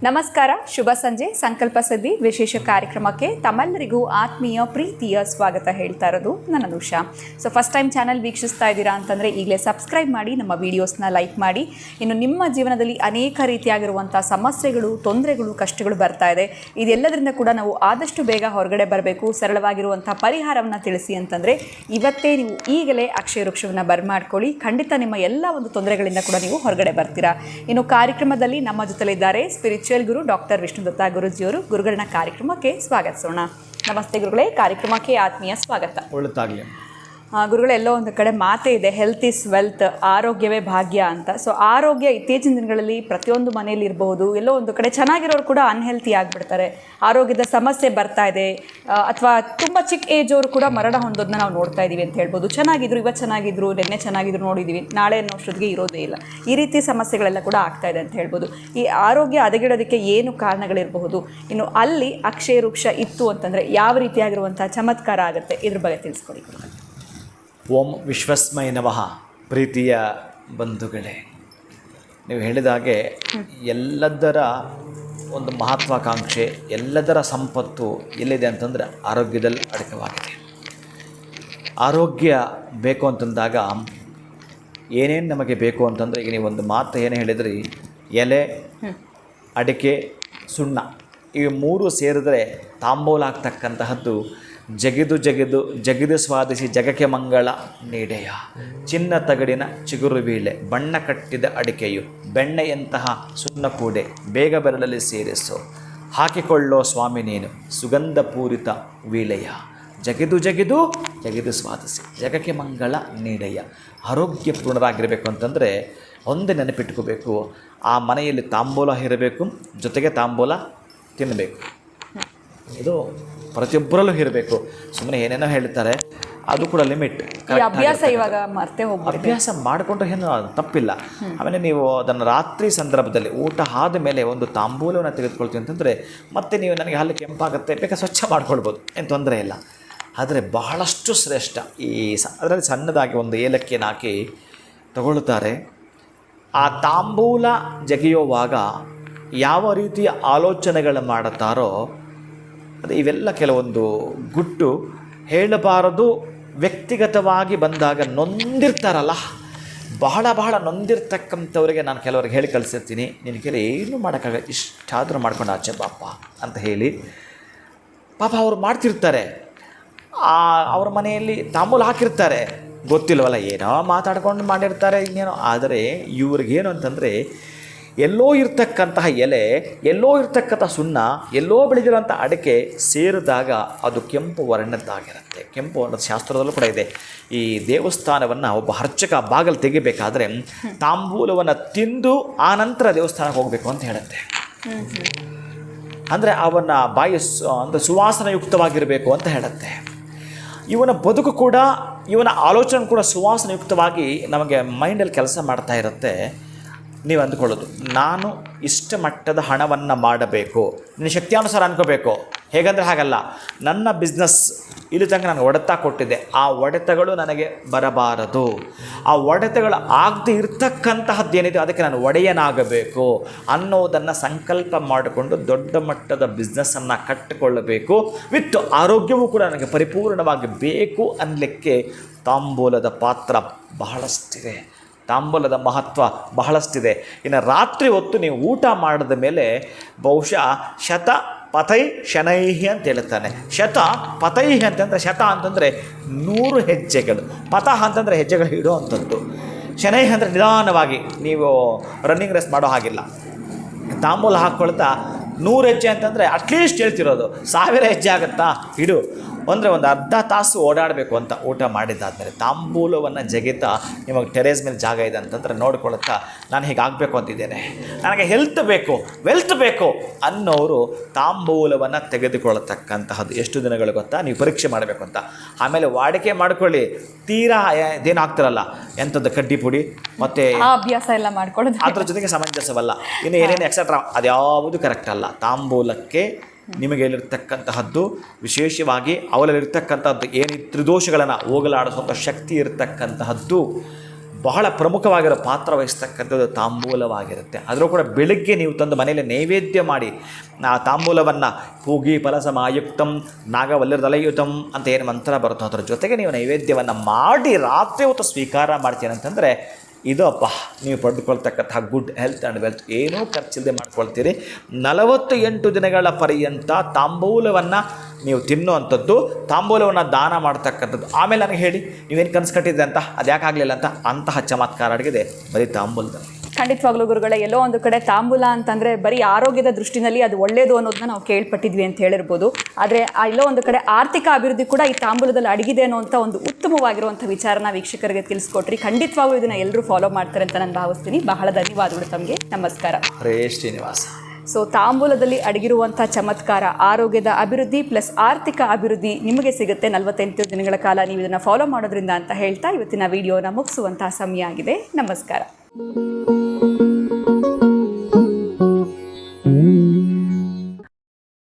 ನಮಸ್ಕಾರ, ಶುಭ ಸಂಜೆ. ಸಂಕಲ್ಪ ಸಿದ್ಧಿ ವಿಶೇಷ ಕಾರ್ಯಕ್ರಮಕ್ಕೆ ತಮ್ಮೆಲ್ಲರಿಗೂ ಆತ್ಮೀಯ ಪ್ರೀತಿಯ ಸ್ವಾಗತ ಹೇಳ್ತಾ ಇರೋದು ನನ್ನ Anusha. So first time channel ವೀಕ್ಷಿಸ್ತಾ ಇದ್ದೀರಾ ಅಂತಂದರೆ ಈಗಲೇ ಸಬ್ಸ್ಕ್ರೈಬ್ ಮಾಡಿ, ನಮ್ಮ ವೀಡಿಯೋಸ್ನ ಲೈಕ್ ಮಾಡಿ. ಇನ್ನು ನಿಮ್ಮ ಜೀವನದಲ್ಲಿ ಅನೇಕ ರೀತಿಯಾಗಿರುವಂಥ ಸಮಸ್ಯೆಗಳು, ತೊಂದರೆಗಳು, ಕಷ್ಟಗಳು ಬರ್ತಾ ಇದೆ. ಇದೆಲ್ಲದರಿಂದ ಕೂಡ ನಾವು ಆದಷ್ಟು ಬೇಗ ಹೊರಗಡೆ ಬರಬೇಕು, ಸರಳವಾಗಿರುವಂಥ ಪರಿಹಾರವನ್ನು ತಿಳಿಸಿ ಅಂತಂದರೆ ಇವತ್ತೇ ನೀವು ಈಗಲೇ ಅಕ್ಷಯ ವೃಕ್ಷವನ್ನು ಬರ್ಮಾಡ್ಕೊಳ್ಳಿ. ಖಂಡಿತ ನಿಮ್ಮ ಎಲ್ಲ ಒಂದು ತೊಂದರೆಗಳಿಂದ ಕೂಡ ನೀವು ಹೊರಗಡೆ ಬರ್ತೀರಾ. ಇನ್ನು ಕಾರ್ಯಕ್ರಮದಲ್ಲಿ ನಮ್ಮ ಜೊತೆಲಿದ್ದಾರೆ ಸ್ಪಿರಿಚುವಲ್ ಗುರು ಡಾಕ್ಟರ್ ವಿಷ್ಣುದತ್ತ ಗುರುಜಿಯವರು. ಗುರುಗಳನ್ನ ಕಾರ್ಯಕ್ರಮಕ್ಕೆ ಸ್ವಾಗತಿಸೋಣ. ನಮಸ್ತೆ ಗುರುಗಳೇ, ಕಾರ್ಯಕ್ರಮಕ್ಕೆ ಆತ್ಮೀಯ ಸ್ವಾಗತ. ಒಳ್ಳೆದಾಗಲಿ. ಗುರುಗಳೆಲ್ಲೋ ಒಂದು ಕಡೆ ಮಾತೇ ಇದೆ, ಹೆಲ್ತ್ ಇಸ್ ವೆಲ್ತ್, ಆರೋಗ್ಯವೇ ಭಾಗ್ಯ ಅಂತ. ಸೊ ಆರೋಗ್ಯ ಇತ್ತೀಚಿನ ದಿನಗಳಲ್ಲಿ ಪ್ರತಿಯೊಂದು ಮನೆಯಲ್ಲಿ ಇರಬಹುದು. ಎಲ್ಲೋ ಒಂದು ಕಡೆ ಚೆನ್ನಾಗಿರೋರು ಕೂಡ ಅನ್ಹೆಲ್ತಿ ಆಗಿಬಿಡ್ತಾರೆ, ಆರೋಗ್ಯದ ಸಮಸ್ಯೆ ಬರ್ತಾ ಇದೆ. ಅಥವಾ ತುಂಬ ಚಿಕ್ಕ ಏಜ್ ಅವರು ಕೂಡ ಮರಣ ಹೊಂದೋದನ್ನ ನಾವು ನೋಡ್ತಾ ಇದ್ದೀವಿ ಅಂತ ಹೇಳ್ಬೋದು. ಚೆನ್ನಾಗಿದ್ರು, ಇವತ್ತು ಚೆನ್ನಾಗಿದ್ರು, ನೆನ್ನೆ ಚೆನ್ನಾಗಿದ್ರು ನೋಡಿದ್ದೀವಿ, ನಾಳೆ ಅನ್ನೋಷ್ಟೊತ್ತಿಗೆ ಇರೋದೇ ಇಲ್ಲ. ಈ ರೀತಿ ಸಮಸ್ಯೆಗಳೆಲ್ಲ ಕೂಡ ಆಗ್ತಾ ಇದೆ ಅಂತ ಹೇಳ್ಬೋದು. ಈ ಆರೋಗ್ಯ ಹದಗೆಡೋದಕ್ಕೆ ಏನು ಕಾರಣಗಳಿರಬಹುದು? ಇನ್ನು ಅಲ್ಲಿ ಅಕ್ಷಯ ವೃಕ್ಷ ಇತ್ತು ಅಂತಂದರೆ ಯಾವ ರೀತಿಯಾಗಿರುವಂಥ ಚಮತ್ಕಾರ ಆಗುತ್ತೆ, ಇದ್ರ ಬಗ್ಗೆ ತಿಳಿಸ್ಕೊಡಿ. ಓಂ ವಿಶ್ವಸ್ಮೈ ನಮಃ. ಪ್ರೀತಿಯ ಬಂಧುಗಳೇ, ನೀವು ಹೇಳಿದ ಹಾಗೆ ಎಲ್ಲದರ ಒಂದು ಮಹತ್ವಾಕಾಂಕ್ಷೆ, ಎಲ್ಲದರ ಸಂಪತ್ತು ಎಲ್ಲಿದೆ ಅಂತಂದರೆ ಆರೋಗ್ಯದಲ್ಲಿ ಅಡಕವಾಗಿದೆ. ಆರೋಗ್ಯ ಬೇಕು ಅಂತಂದಾಗ ಏನೇನು ನಮಗೆ ಬೇಕು ಅಂತಂದರೆ, ಈಗ ನೀವು ಒಂದು ಮಾತು ಏನು ಹೇಳಿದ್ರಿ, ಎಲೆ, ಅಡಿಕೆ, ಸುಣ್ಣ, ಈ ಮೂರು ಸೇರಿದ್ರೆ ತಾಂಬೂಲ ಆಗ್ತಕ್ಕಂತಹದ್ದು ಜಗಿದು ಸ್ವಾದಿಸಿ ಜಗಕ್ಕೆ ಮಂಗಳ ನೀಡೆಯ. ಚಿನ್ನ ತಗಡಿನ ಚಿಗುರು ಬೀಳೆ, ಬಣ್ಣ ಕಟ್ಟಿದ ಅಡಿಕೆಯು, ಬೆಣ್ಣೆಯಂತಹ ಸುಣ್ಣ ಕೂಡೆ, ಬೇಗ ಬೆರಳಲ್ಲಿ ಸೇರಿಸು, ಹಾಕಿಕೊಳ್ಳೋ ಸ್ವಾಮಿ ನೀನು ಸುಗಂಧ ಪೂರಿತ ವೀಳೆಯ. ಜಗಿದು ಸ್ವಾದಿಸಿ ಜಗಕ್ಕೆ ಮಂಗಳ ನೀಡೆಯ. ಆರೋಗ್ಯ ಪೂರ್ಣರಾಗಿರಬೇಕು ಅಂತಂದರೆ ಒಂದೇ ನೆನಪಿಟ್ಕೋಬೇಕು, ಆ ಮನೆಯಲ್ಲಿ ತಾಂಬೂಲ ಇರಬೇಕು, ಜೊತೆಗೆ ತಾಂಬೂಲ ತಿನ್ನಬೇಕು. ಇದು ಪ್ರತಿಯೊಬ್ಬರಲ್ಲೂ ಇರಬೇಕು. ಸುಮ್ಮನೆ ಏನೇನೋ ಹೇಳ್ತಾರೆ, ಅದು ಕೂಡ ಲಿಮಿಟ್. ಅಭ್ಯಾಸ ಇವಾಗ ಮತ್ತೆ ಅಭ್ಯಾಸ ಮಾಡಿಕೊಂಡ್ರೆ ಏನು ತಪ್ಪಿಲ್ಲ. ಆಮೇಲೆ ನೀವು ಅದನ್ನು ರಾತ್ರಿ ಸಂದರ್ಭದಲ್ಲಿ ಊಟ ಆದ ಮೇಲೆ ಒಂದು ತಾಂಬೂಲವನ್ನು ತೆಗೆದುಕೊಳ್ತೀವಿ ಅಂತಂದರೆ ಮತ್ತೆ ನೀವು ನನಗೆ ಹಲ್ಲು ಕೆಂಪಾಗುತ್ತೆ, ಬೇಕಾ ಸ್ವಚ್ಛ ಮಾಡ್ಕೊಳ್ಬೋದು, ಏನು ತೊಂದರೆ ಇಲ್ಲ. ಆದರೆ ಬಹಳಷ್ಟು ಶ್ರೇಷ್ಠ ಅದರಲ್ಲಿ ಸಣ್ಣದಾಗಿ ಒಂದು ಏಲಕ್ಕಿಯನ್ನು ಹಾಕಿ ತಗೊಳ್ತಾರೆ. ಆ ತಾಂಬೂಲ ಜಗಿಯುವಾಗ ಯಾವ ರೀತಿಯ ಆಲೋಚನೆಗಳು ಮಾಡುತ್ತಾರೋ ಅದು ಇವೆಲ್ಲ ಕೆಲವೊಂದು ಗುಟ್ಟು ಹೇಳಬಾರದು. ವ್ಯಕ್ತಿಗತವಾಗಿ ಬಂದಾಗ ನೊಂದಿರ್ತಾರಲ್ಲ, ಬಹಳ ನೊಂದಿರ್ತಕ್ಕಂಥವ್ರಿಗೆ ನಾನು ಕೆಲವರಿಗೆ ಹೇಳಿ ಕಳಿಸಿರ್ತೀನಿ, ನಿನ್ನ ಕೈಲಿ ಏನೂ ಮಾಡೋಕ್ಕಾಗ, ಇಷ್ಟಾದರೂ ಮಾಡ್ಕೊಂಡು ಆಚೆ ಬಾಪ ಅಂತ ಹೇಳಿ. ಪಾಪ ಅವ್ರು ಮಾಡ್ತಿರ್ತಾರೆ, ಅವ್ರ ಮನೆಯಲ್ಲಿ ತಾಂಬೂಲ ಹಾಕಿರ್ತಾರೆ, ಗೊತ್ತಿಲ್ವಲ್ಲ, ಏನೋ ಮಾತಾಡ್ಕೊಂಡು ಮಾಡಿರ್ತಾರೆ, ಇನ್ನೇನೋ. ಆದರೆ ಇವ್ರಿಗೇನು ಅಂತಂದರೆ, ಎಲ್ಲೋ ಇರ್ತಕ್ಕಂತಹ ಎಲೆ, ಎಲ್ಲೋ ಇರ್ತಕ್ಕಂಥ ಸುಣ್ಣ, ಎಲ್ಲೋ ಬೆಳೆದಿರೋಂಥ ಅಡಿಕೆ ಸೇರಿದಾಗ ಅದು ಕೆಂಪು ವರ್ಣದ್ದಾಗಿರುತ್ತೆ. ಕೆಂಪು ವರ್ಣದ ಶಾಸ್ತ್ರದಲ್ಲೂ ಕೂಡ ಇದೆ. ಈ ದೇವಸ್ಥಾನವನ್ನು ಒಬ್ಬ ಅರ್ಚಕ ಬಾಗಿಲು ತೆಗಿಬೇಕಾದ್ರೆ ತಾಂಬೂಲವನ್ನು ತಿಂದು ಆನಂತರ ದೇವಸ್ಥಾನಕ್ಕೆ ಹೋಗಬೇಕು ಅಂತ ಹೇಳುತ್ತೆ. ಅಂದರೆ ಅವನ ಬಾಯಿ ಅಂದರೆ ಸುವಾಸನಯುಕ್ತವಾಗಿರಬೇಕು ಅಂತ ಹೇಳುತ್ತೆ. ಇವನ ಬದುಕು ಕೂಡ, ಇವನ ಆಲೋಚನೆ ಕೂಡ ಸುವಾಸನಯುಕ್ತವಾಗಿ ನಮಗೆ ಮೈಂಡಲ್ಲಿ ಕೆಲಸ ಮಾಡ್ತಾ ಇರುತ್ತೆ. ನೀವು ಅಂದ್ಕೊಳ್ಳೋದು, ನಾನು ಇಷ್ಟ ಮಟ್ಟದ ಹಣವನ್ನು ಮಾಡಬೇಕು, ನಿನ್ನ ಶಕ್ತಿಯಾನುಸಾರ ಅನ್ಕೋಬೇಕು. ಹೇಗಂದರೆ ಹಾಗಲ್ಲ, ನನ್ನ ಬಿಸ್ನೆಸ್ ಇಲ್ಲಿ ತನಕ ನಾನು ಹೊಡೆತ ಕೊಟ್ಟಿದ್ದೆ, ಆ ಹೊಡೆತಗಳು ನನಗೆ ಬರಬಾರದು. ಆ ಹೊಡೆತಗಳು ಆಗದೆ ಇರ್ತಕ್ಕಂತಹದ್ದೇನಿದೆ ಅದಕ್ಕೆ ನಾನು ಒಡೆಯನಾಗಬೇಕು ಅನ್ನೋದನ್ನು ಸಂಕಲ್ಪ ಮಾಡಿಕೊಂಡು ದೊಡ್ಡ ಮಟ್ಟದ ಬಿಸ್ನೆಸ್ಸನ್ನು ಕಟ್ಟಿಕೊಳ್ಳಬೇಕು. ವಿತ್ ಆರೋಗ್ಯವೂ ಕೂಡ ನನಗೆ ಪರಿಪೂರ್ಣವಾಗಿ ಬೇಕು ಅನ್ನಲಿಕ್ಕೆ ತಾಂಬೂಲದ ಪಾತ್ರ ಬಹಳಷ್ಟಿದೆ, ತಾಂಬೂಲದ ಮಹತ್ವ ಬಹಳಷ್ಟಿದೆ. ಇನ್ನು ರಾತ್ರಿ ಹೊತ್ತು ನೀವು ಊಟ ಮಾಡಿದ ಮೇಲೆ ಬಹುಶಃ ಶತ ಪತೈ ಶನೈಹಿ ಅಂತ ಹೇಳ್ತಾನೆ. ಶತ ಪತೈಹಿ ಅಂತಂದರೆ, ಶತ ಅಂತಂದರೆ 100 ಹೆಜ್ಜೆಗಳು, ಪತಃ ಅಂತಂದರೆ ಹೆಜ್ಜೆಗಳು ಇಡುವಂಥದ್ದು, ಶನೈಹಿ ಅಂದರೆ ನಿಧಾನವಾಗಿ ನೀವು ರನ್ನಿಂಗ್ ರೇಸ್ ಮಾಡೋ ಹಾಗಿಲ್ಲ. ತಾಂಬೂಲ ಹಾಕ್ಕೊಳ್ತಾ 100 ಹೆಜ್ಜೆ ಅಂತಂದರೆ ಅಟ್ಲೀಸ್ಟ್ ಹೇಳ್ತಿರೋದು 1000 ಹೆಜ್ಜೆ ಆಗುತ್ತಾ ಇಡು ಅಂದರೆ ಒಂದು ಅರ್ಧ ತಾಸು ಓಡಾಡಬೇಕು ಅಂತ. ಊಟ ಮಾಡಿದ್ದಾದಮೇಲೆ ತಾಂಬೂಲವನ್ನು ಜಗಿತಾ, ನಿಮಗೆ ಟೆರೇಸ್ ಮೇಲೆ ಜಾಗ ಇದೆ ಅಂತಂದರೆ ನೋಡ್ಕೊಳುತ್ತಾ, ನಾನು ಹೀಗಾಗಬೇಕು ಅಂತಿದ್ದೇನೆ, ನನಗೆ ಹೆಲ್ತ್ ಬೇಕು, ವೆಲ್ತ್ ಬೇಕು ಅನ್ನೋರು ತಾಂಬೂಲವನ್ನು ತೆಗೆದುಕೊಳ್ಳತಕ್ಕಂತಹದ್ದು ಎಷ್ಟು ದಿನಗಳು ಗೊತ್ತಾ? ನೀವು ಪರೀಕ್ಷೆ ಮಾಡಬೇಕು ಅಂತ. ಆಮೇಲೆ ವಾಡಿಕೆ ಮಾಡ್ಕೊಳ್ಳಿ, ತೀರಾ ಇದೇನು ಆಗ್ತಿರಲ್ಲ, ಎಂಥದ್ದು ಕಡ್ಡಿ ಪುಡಿ ಮತ್ತು ಅಭ್ಯಾಸ ಎಲ್ಲ ಮಾಡ್ಕೊಳ್ಳೋದು ಅದ್ರ ಜೊತೆಗೆ ಸಮಂಜಸವಲ್ಲ, ಇನ್ನು ಏನೇನು ಎಕ್ಸೆಟ್ರಾ ಅದ್ಯಾವುದು ಕರೆಕ್ಟ್ ಅಲ್ಲ. ತಾಂಬೂಲಕ್ಕೆ ನಿಮಗೆಲ್ಲಿರ್ತಕ್ಕಂತಹದ್ದು ವಿಶೇಷವಾಗಿ ಅವರಲ್ಲಿರ್ತಕ್ಕಂಥದ್ದು ಏನು ತ್ರಿದೋಷಗಳನ್ನು ಹೋಗಲಾಡಿಸುವಂಥ ಶಕ್ತಿ ಇರತಕ್ಕಂತಹದ್ದು ಬಹಳ ಪ್ರಮುಖವಾಗಿರೋ ಪಾತ್ರ ವಹಿಸ್ತಕ್ಕಂಥದ್ದು ತಾಂಬೂಲವಾಗಿರುತ್ತೆ. ಅದರಲ್ಲೂ ಕೂಡ ಬೆಳಗ್ಗೆ ನೀವು ತಂದು ಮನೆಯಲ್ಲಿ ನೈವೇದ್ಯ ಮಾಡಿ ಆ ತಾಂಬೂಲವನ್ನು ಪೂಗಿ ಫಲಸಮಾಯುಕ್ತಂ ನಾಗವಲ್ಲರದಲಯುತಂ ಅಂತ ಏನು ಮಂತ್ರ ಬರುತ್ತೋ ಅದರ ಜೊತೆಗೆ ನೀವು ನೈವೇದ್ಯವನ್ನು ಮಾಡಿ ರಾತ್ರಿ ಹೊತ್ತು ಸ್ವೀಕಾರ ಮಾಡ್ತೀನಿ ಅಂತಂದರೆ ಇದು ಅಪ್ಪ ನೀವು ಪಡೆದುಕೊಳ್ತಕ್ಕಂತಹ ಗುಡ್ ಹೆಲ್ತ್ ಆ್ಯಂಡ್ ವೆಲ್ತ್ ಏನೂ ಖರ್ಚಿಲ್ಲದೆ ಮಾಡ್ಕೊಳ್ತೀರಿ. 48 ದಿನಗಳ ಪರ್ಯಂತ ತಾಂಬೂಲವನ್ನು ನೀವು ತಿನ್ನುವಂಥದ್ದು, ತಾಂಬೂಲವನ್ನು ದಾನ ಮಾಡ್ತಕ್ಕಂಥದ್ದು. ಆಮೇಲೆ ನನಗೆ ಹೇಳಿ ನೀವೇನು ಕನಸು ಕಟ್ಟಿದ್ದೆ ಅಂತ, ಅದು ಯಾಕೆ ಆಗಲಿಲ್ಲ ಅಂತ, ಅಂತಹ ಚಮತ್ಕಾರ ಅಡಗಿದೆ ಬರೀ ತಾಂಬೂಲದಲ್ಲಿ. ಖಂಡಿತವಾಗ್ಲೂ ಗುರುಗಳೇ, ಎಲ್ಲೋ ಒಂದು ಕಡೆ ತಾಂಬೂಲ ಅಂತಂದರೆ ಬರೀ ಆರೋಗ್ಯದ ದೃಷ್ಟಿನಲ್ಲಿ ಅದು ಒಳ್ಳೆಯದು ಅನ್ನೋದನ್ನ ನಾವು ಕೇಳ್ಪಟ್ಟಿದ್ವಿ ಅಂತ ಹೇಳಿರ್ಬೋದು. ಆದರೆ ಎಲ್ಲೋ ಒಂದು ಕಡೆ ಆರ್ಥಿಕ ಅಭಿವೃದ್ಧಿ ಕೂಡ ಈ ತಾಂಬೂಲದಲ್ಲಿ ಅಡಗಿದೆ ಅನ್ನೋಂಥ ಒಂದು ಉತ್ತಮವಾಗಿರುವಂಥ ವಿಚಾರನ ವೀಕ್ಷಕರಿಗೆ ತಿಳಿಸ್ಕೊಟ್ರಿ. ಖಂಡಿತವಾಗ್ಲೂ ಇದನ್ನು ಎಲ್ಲರೂ ಫಾಲೋ ಮಾಡ್ತಾರೆ ಅಂತ ನಾನು ಭಾವಿಸ್ತೀನಿ. ಬಹಳ ಧನ್ಯವಾದಗಳು ತಮಗೆ. ನಮಸ್ಕಾರ. ಹರೇ ಶ್ರೀನಿವಾಸ. ಸೊ ತಾಂಬೂಲದಲ್ಲಿ ಅಡಗಿರುವಂಥ ಚಮತ್ಕಾರ, ಆರೋಗ್ಯದ ಅಭಿವೃದ್ಧಿ ಪ್ಲಸ್ ಆರ್ಥಿಕ ಅಭಿವೃದ್ಧಿ ನಿಮಗೆ ಸಿಗುತ್ತೆ 48 ದಿನಗಳ ಕಾಲ ನೀವು ಇದನ್ನು ಫಾಲೋ ಮಾಡೋದ್ರಿಂದ ಅಂತ ಹೇಳ್ತಾ ಇವತ್ತಿನ ವಿಡಿಯೋನ ಮುಗಿಸುವಂತಹ ಸಮಯ ಆಗಿದೆ. ನಮಸ್ಕಾರ.